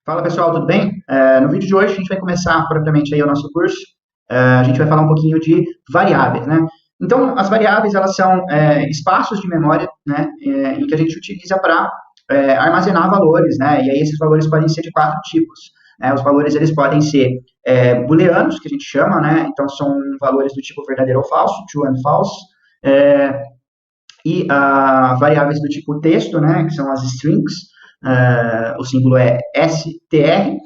Fala pessoal, tudo bem? No vídeo de hoje a gente vai começar propriamente aí o nosso curso. A gente vai falar um pouquinho de variáveis, né? Então, as variáveis elas são espaços de memória, né, em que a gente utiliza para armazenar valores, né? E aí esses valores podem ser de quatro tipos. Né? Os valores eles podem ser booleanos, que a gente chama, né? Então são valores do tipo verdadeiro ou falso, true and false. Variáveis do tipo texto, né, que são as strings, o símbolo é str,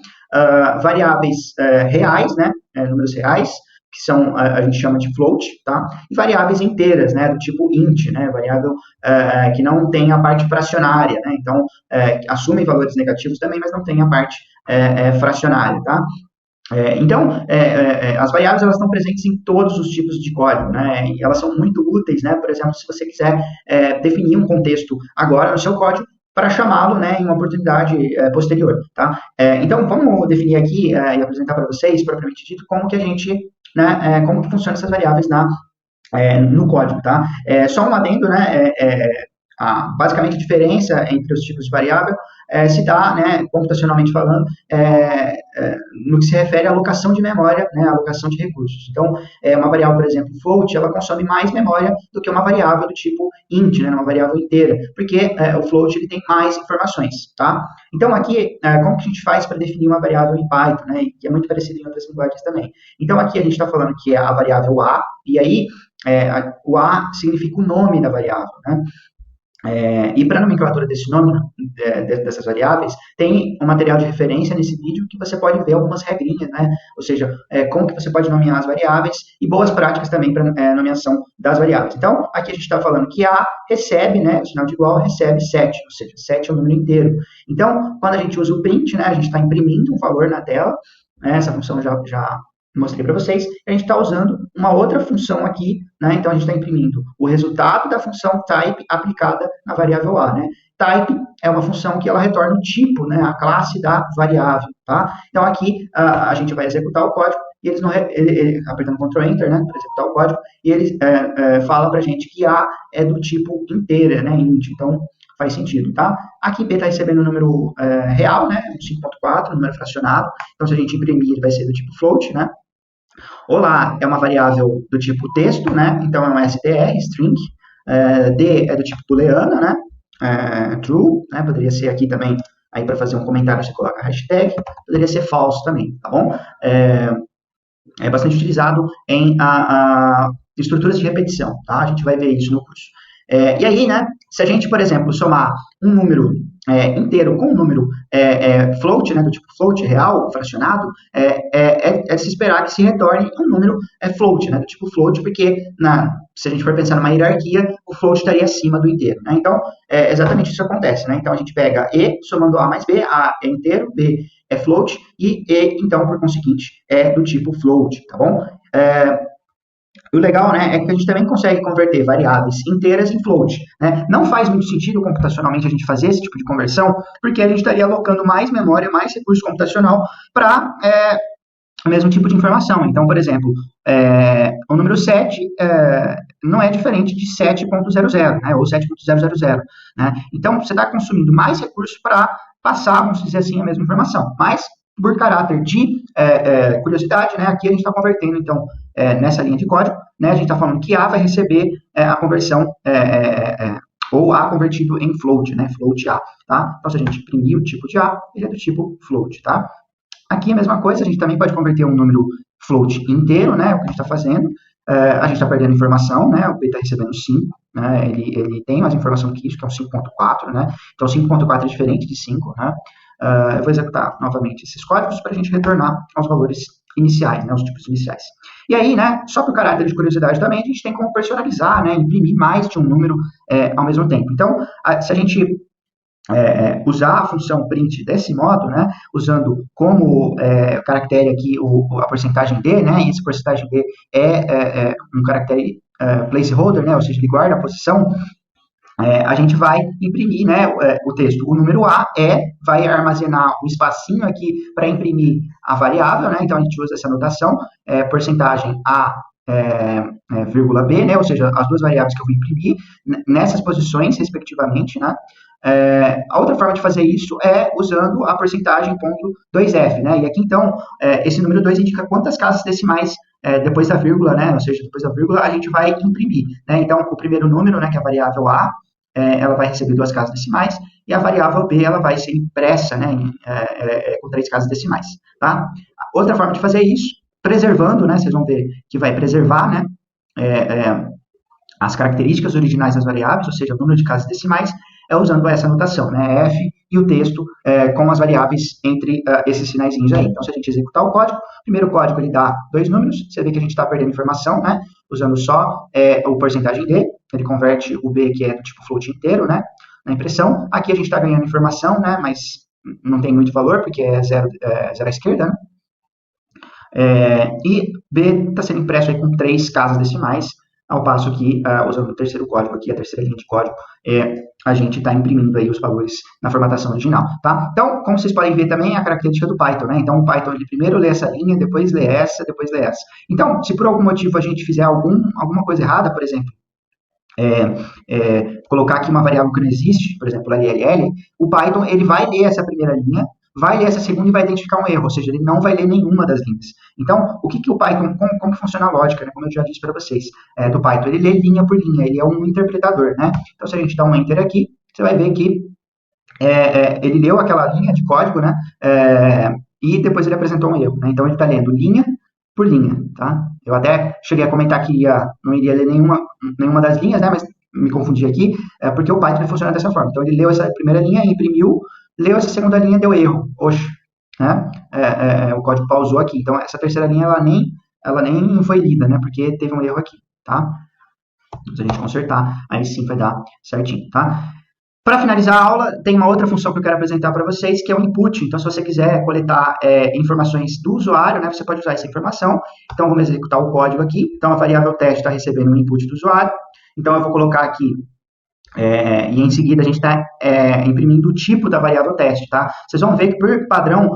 variáveis reais, né, números reais, que são, a gente chama de float, tá, e variáveis inteiras, né, do tipo int, né, variável que não tem a parte fracionária, né, então, assumem valores negativos também, mas não tem a parte fracionária, tá. As variáveis elas estão presentes em todos os tipos de código, né? E elas são muito úteis, né? Por exemplo, se você quiser definir um contexto agora no seu código para chamá-lo, né, em uma oportunidade posterior, tá? Então, vamos definir aqui e apresentar para vocês, propriamente dito, como que a gente, né, como que funcionam essas variáveis no código, tá? Só um adendo, né? Basicamente, a diferença entre os tipos de variável se dá, né, computacionalmente falando, no que se refere à alocação de memória, né, à alocação de recursos. Então, uma variável, por exemplo, float, ela consome mais memória do que uma variável do tipo int, né, uma variável inteira, porque o float ele tem mais informações, tá? Então, aqui, como que a gente faz para definir uma variável em Python, né, que é muito parecido em outras linguagens também. Então, aqui a gente está falando que é a variável a, e aí o a significa o nome da variável, né? E para a nomenclatura desse nome, dessas variáveis, tem um material de referência nesse vídeo que você pode ver algumas regrinhas, né? Ou seja, como que você pode nomear as variáveis e boas práticas também para nomeação das variáveis. Então, aqui a gente está falando que A recebe, né, o sinal de igual recebe 7, ou seja, 7 é o número inteiro. Então, quando a gente usa o print, né, a gente está imprimindo um valor na tela, né, essa função já mostrei para vocês, a gente está usando uma outra função aqui, né? Então a gente está imprimindo o resultado da função type aplicada na variável A, né? Type é uma função que ela retorna o tipo, né? A classe da variável, tá? Então aqui a gente vai executar o código e eles não, apertando Ctrl Enter, né? Para executar o código, e ele fala para a gente que A é do tipo inteira, né? Int, então faz sentido, tá? Aqui B está recebendo o número real, né? 5.4, número fracionado. Então, se a gente imprimir, ele vai ser do tipo float, né? Olá é uma variável do tipo texto, né? Então, é um str, string. D é do tipo booleana, né? True, né? Poderia ser aqui também, aí para fazer um comentário você coloca hashtag. Poderia ser false também, tá bom? É bastante utilizado em estruturas de repetição, tá? A gente vai ver isso no curso. E aí, né, se a gente, por exemplo, somar um número inteiro com um número float, né, do tipo float, real, fracionado, é de se esperar que se retorne um número float, né, do tipo float, porque se a gente for pensar numa hierarquia, o float estaria acima do inteiro, né? Então, exatamente isso acontece, né? Então, a gente pega E somando A mais B, A é inteiro, B é float, e E, então, por conseguinte, é do tipo float, tá bom? O legal, né, é que a gente também consegue converter variáveis inteiras em float, né? Não faz muito sentido computacionalmente a gente fazer esse tipo de conversão, porque a gente estaria alocando mais memória, mais recurso computacional para o mesmo tipo de informação. Então, por exemplo, o número 7 não é diferente de 7.00, né, ou 7.000, né? Então, você está consumindo mais recursos para passar, vamos dizer assim, a mesma informação, mas por caráter de curiosidade, né, aqui a gente está convertendo, então, nessa linha de código, né, a gente está falando que A vai receber a conversão, ou A convertido em float, né, float A, tá? Então, se a gente imprimir o tipo de A, ele é do tipo float, tá? Aqui a mesma coisa, a gente também pode converter um número float inteiro, né, o que a gente está fazendo, a gente está perdendo informação, né, o P está recebendo 5, né, ele tem mais informação que isso, que é um 5.4, né, então 5.4 é diferente de 5, né. Eu vou executar novamente esses códigos para a gente retornar aos valores iniciais, né, os tipos iniciais. E aí, né, só por caráter de curiosidade também, a gente tem como personalizar, né, imprimir mais de um número ao mesmo tempo. Então, se a gente usar a função print desse modo, né, usando como caractere aqui a porcentagem D, né, e esse porcentagem D é um caractere placeholder, né, ou seja, ele guarda a posição, a gente vai imprimir, né, o texto. O número A vai armazenar um espacinho aqui para imprimir a variável, né, então a gente usa essa notação, porcentagem A, vírgula B, né, ou seja, as duas variáveis que eu vou imprimir nessas posições, respectivamente, né, A outra forma de fazer isso é usando a porcentagem ponto 2f, né? E aqui, então, esse número 2 indica quantas casas decimais depois da vírgula, né? Ou seja, depois da vírgula, a gente vai imprimir, né? Então, o primeiro número, né, que é a variável a, ela vai receber 2 casas decimais, e a variável b, ela vai ser impressa, né, com 3 casas decimais, tá? Outra forma de fazer isso, preservando, né? Vocês vão ver que vai preservar, né? As características originais das variáveis, ou seja, o número de casas decimais, é usando essa notação, né, f e o texto com as variáveis entre esses sinaizinhos aí. Então, se a gente executar o código, o primeiro código ele dá 2 números, você vê que a gente está perdendo informação, né, usando só o porcentagem d, ele converte o b, que é do tipo float inteiro, né, na impressão. Aqui a gente está ganhando informação, né, mas não tem muito valor, porque é zero à esquerda, né, e b está sendo impresso aí com 3 casas decimais, ao passo que, usando o terceiro código aqui, a terceira linha de código, a gente está imprimindo aí os valores na formatação original, tá? Então, como vocês podem ver também, a característica do Python, né? Então, o Python, ele primeiro lê essa linha, depois lê essa, depois lê essa. Então, se por algum motivo a gente fizer alguma coisa errada, por exemplo, colocar aqui uma variável que não existe, por exemplo, LLL, o Python, ele vai ler essa primeira linha, vai ler essa segunda e vai identificar um erro, ou seja, ele não vai ler nenhuma das linhas. Então, o que o Python, como funciona a lógica, né, como eu já disse para vocês, do Python, ele lê linha por linha, ele é um interpretador, né? Então, se a gente dá um Enter aqui, você vai ver que ele leu aquela linha de código, né, e depois ele apresentou um erro, né? Então, ele está lendo linha por linha, tá? Eu até cheguei a comentar que não iria ler nenhuma das linhas, né, mas me confundi aqui, porque o Python funciona dessa forma. Então, ele leu essa primeira linha, imprimiu, leu essa segunda linha, deu erro. Oxe, né? O código pausou aqui. Então, essa terceira linha, ela nem foi lida, né? Porque teve um erro aqui, tá? Se a gente consertar, aí sim vai dar certinho, tá? Para finalizar a aula, tem uma outra função que eu quero apresentar para vocês, que é o input. Então, se você quiser coletar informações do usuário, né, você pode usar essa informação. Então, vamos executar o código aqui. Então, a variável teste está recebendo o input do usuário. Então, eu vou colocar aqui e em seguida a gente está imprimindo o tipo da variável teste, tá? Vocês vão ver que por padrão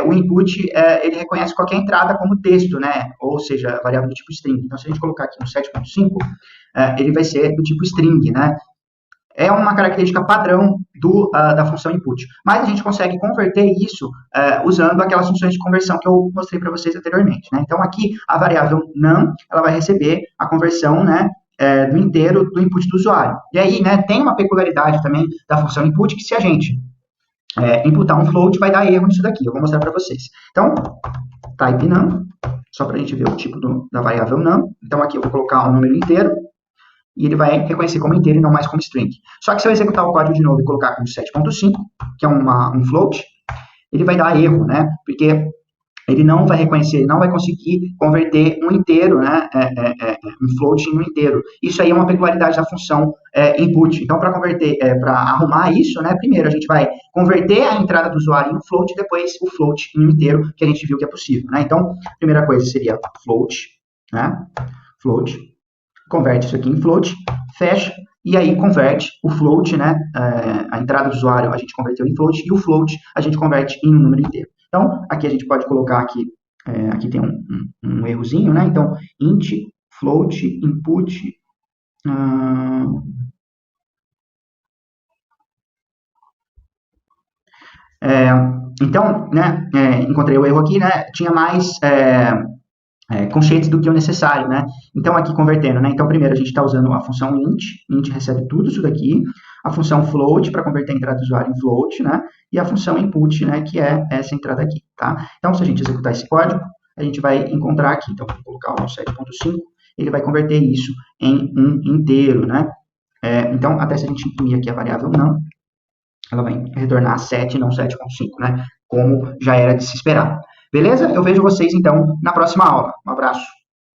o input ele reconhece qualquer entrada como texto, né? Ou seja, variável do tipo string. Então, se a gente colocar aqui no 7.5, ele vai ser do tipo string, né? É uma característica padrão da função input. Mas a gente consegue converter isso usando aquelas funções de conversão que eu mostrei para vocês anteriormente, né? Então, aqui a variável num, ela vai receber a conversão, né, do inteiro do input do usuário. E aí, né, tem uma peculiaridade também da função input, que se a gente imputar um float, vai dar erro nisso daqui. Eu vou mostrar para vocês. Então, type num, só para a gente ver o tipo da variável num. Então, aqui eu vou colocar um número inteiro, e ele vai reconhecer como inteiro e não mais como string. Só que se eu executar o código de novo e colocar como 7.5, que é um float, ele vai dar erro, né? Porque ele não vai reconhecer, ele não vai conseguir converter um inteiro, né, um float em um inteiro. Isso aí é uma peculiaridade da função input. Então, para converter, para arrumar isso, né, primeiro a gente vai converter a entrada do usuário em um float, e depois o float em um inteiro, que a gente viu que é possível, né? Então, a primeira coisa seria float, né, float, converte isso aqui em float, fecha, e aí converte o float, né, a entrada do usuário a gente converteu em float, e o float a gente converte em um número inteiro. Então, aqui a gente pode colocar aqui, aqui tem um errozinho, né? Então, int, float, input, então, né, encontrei o erro aqui, né? Tinha mais conchetes do que o necessário, né? Então, aqui convertendo, né? Então, primeiro a gente está usando a função int recebe tudo isso daqui, a função float para converter a entrada do usuário em float, né? E a função input, né? Que é essa entrada aqui, tá? Então, se a gente executar esse código, a gente vai encontrar aqui. Então, vou colocar o 7.5, ele vai converter isso em um inteiro, né? Então, até se a gente imprimir aqui a variável não, ela vai retornar 7, não 7.5, né? Como já era de se esperar. Beleza? Eu vejo vocês, então, na próxima aula. Um abraço.